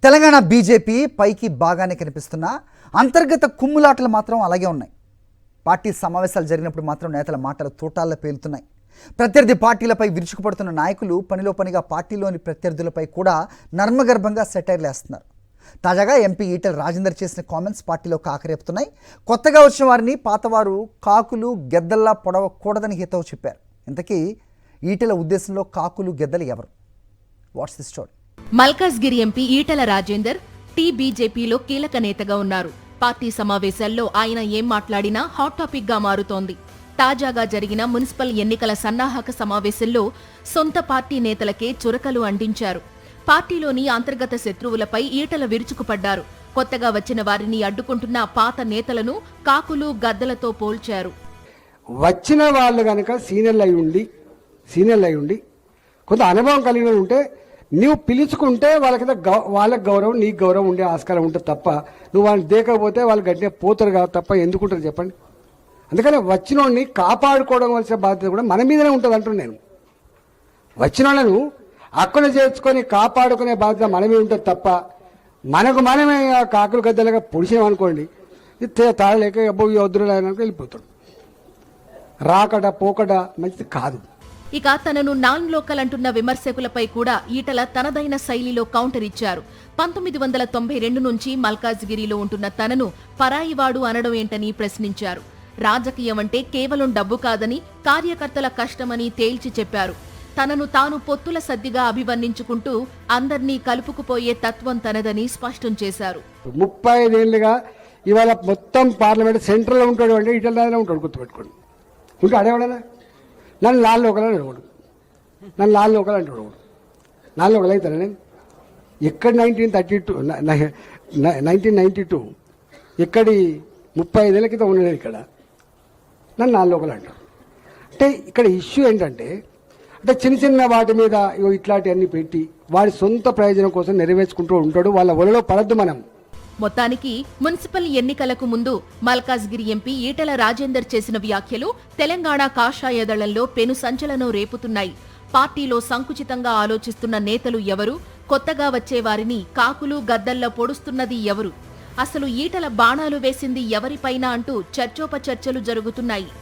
Telangana BJP పైకి బాగానే కనిపిస్తున్నా అంతర్గత కుమ్ములాటలు మాత్రం అలాగే ఉన్నాయి. పార్టీ సమావేశాలు జరిగినప్పుడు మాత్రం నేతల మాటలు తోటాల్లో పేలుతున్నాయి. ప్రత్యర్థి పార్టీలపై విరుచుకుపడుతున్న నాయకులు పనిలో పనిగా పార్టీలోని ప్రత్యర్థులపై కూడా నర్మగర్భంగా సెటైర్లు వేస్తున్నారు. తాజాగా ఎంపీ ఈటెల రాజేందర్ చేసిన కామెంట్స్ పార్టీలో కాకరేపుతున్నాయి. కొత్తగా వచ్చిన వారిని పాతవారు కాకులు గెద్దల్లా పొడవకూడదని హితవు చెప్పారు. ఇంతకీ ఈటెల ఉద్దేశంలో కాకులు గెద్దలు ఎవరు? What's the story? Malkajgiri MP Etela Rajender బీజేపీలో కీలక నేతగా ఉన్నారు. పార్టీ సమావేశాల్లో ఆయన ఏం మాట్లాడినా హాట్ టాపిక్ గా మారుతోంది. తాజాగా జరిగిన మున్సిపల్ ఎన్నికల సన్నాహక సమావేశంలో సొంత పార్టీ నేతలకే చురకలు అందించారు. పార్టీలోని అంతర్గత శత్రువులపై ఈటెల విరుచుకుపడ్డారు. కొత్తగా వచ్చిన వారిని అడ్డుకుంటున్న పాత నేతలను కాకులు గద్దలతో పోల్చారు. వచ్చిన వాళ్ళు గనక సీనియర్లు అయి ఉండి కొంత అనుభవం కలిగి ఉంటే నువ్వు పిలుచుకుంటే వాళ్ళకి గౌరవం నీకు గౌరవం ఉండే ఆస్కారం ఉంటుంది తప్ప నువ్వు వాళ్ళని దేకపోతే వాళ్ళు గట్టిగా పోతారు కదా తప్ప ఎందుకుంటారు చెప్పండి. అందుకని వచ్చిన వాళ్ళని కాపాడుకోవడం వలసిన బాధ్యత కూడా మన మీదనే ఉంటుంది అంటున్నాను నేను. వచ్చిన వాళ్ళను అక్కడ చేర్చుకొని కాపాడుకునే బాధ్యత మన మీద ఉంటుంది తప్ప మనమే కాకులు గద్దలుగా పొడిచామనుకోండి తాళలేక అబ్బో వద్దురు వెళ్ళిపోతాడు. రాకడ పోకడ మంచిది కాదు. ఇక తనను నాన్ లోకల్ అంటున్న విమర్శకులపై కూడా ఈటెల తనదైన శైలిలో కౌంటర్ ఇచ్చారు. 1992 నుంచి మల్కాజ్గిరిలో ఉంటున్న తనను పరాయివాడు అనడం ఏంటని ప్రశ్నించారు. రాజకీయం అంటే కేవలం డబ్బు కాదని, కార్యకర్తల కష్టమని తేల్చి చెప్పారు. తనను తాను పొత్తుల సద్దిగా అభివర్ణించుకుంటూ అందర్నీ కలుపుకుపోయే తత్వం తనదని స్పష్టం చేశారు. 35 ఏళ్లుగా ఇవాళ మొత్తం పార్లమెంట్ సెంట్రల్ లో ఉంటాడు అంటే ఈటెల ఉంటాడు, గుర్తుపెట్టుకోండి. ఇంకా అడేవాడనా నన్ను నాలుగు అడగడు, నన్ను నాలుగు అంటాడు. నాలుగు అవుతాను నేను ఎక్కడ 1992 ఎక్కడి 35 ఏళ్ళ క్రితం ఉన్నాడు ఇక్కడ నన్ను నాలుగు అంటాడు. అంటే ఇక్కడ ఇష్యూ ఏంటంటే అంటే చిన్న వాటి మీద ఇట్లాంటివన్నీ పెట్టి వాడి సొంత ప్రయోజనం కోసం నెరవేర్చుకుంటూ ఉంటాడు. వాళ్ళ ఒలలో పడద్దు మనం. మొత్తానికి మున్సిపల్ ఎన్నికలకు ముందు మల్కాజ్గిరి ఎంపీ ఈటెల రాజేందర్ చేసిన వ్యాఖ్యలు తెలంగాణ కాషాయ దళంలో పెను సంచలనం రేపుతున్నాయి. పార్టీలో సంకుచితంగా ఆలోచిస్తున్న నేతలు ఎవరు? కొత్తగా వచ్చే వారిని కాకులు గద్దల్లో పొడుస్తున్నది ఎవరు? అసలు ఈటెల బాణాలు వేసింది ఎవరిపైన అంటూ చర్చోపచర్చలు జరుగుతున్నాయి.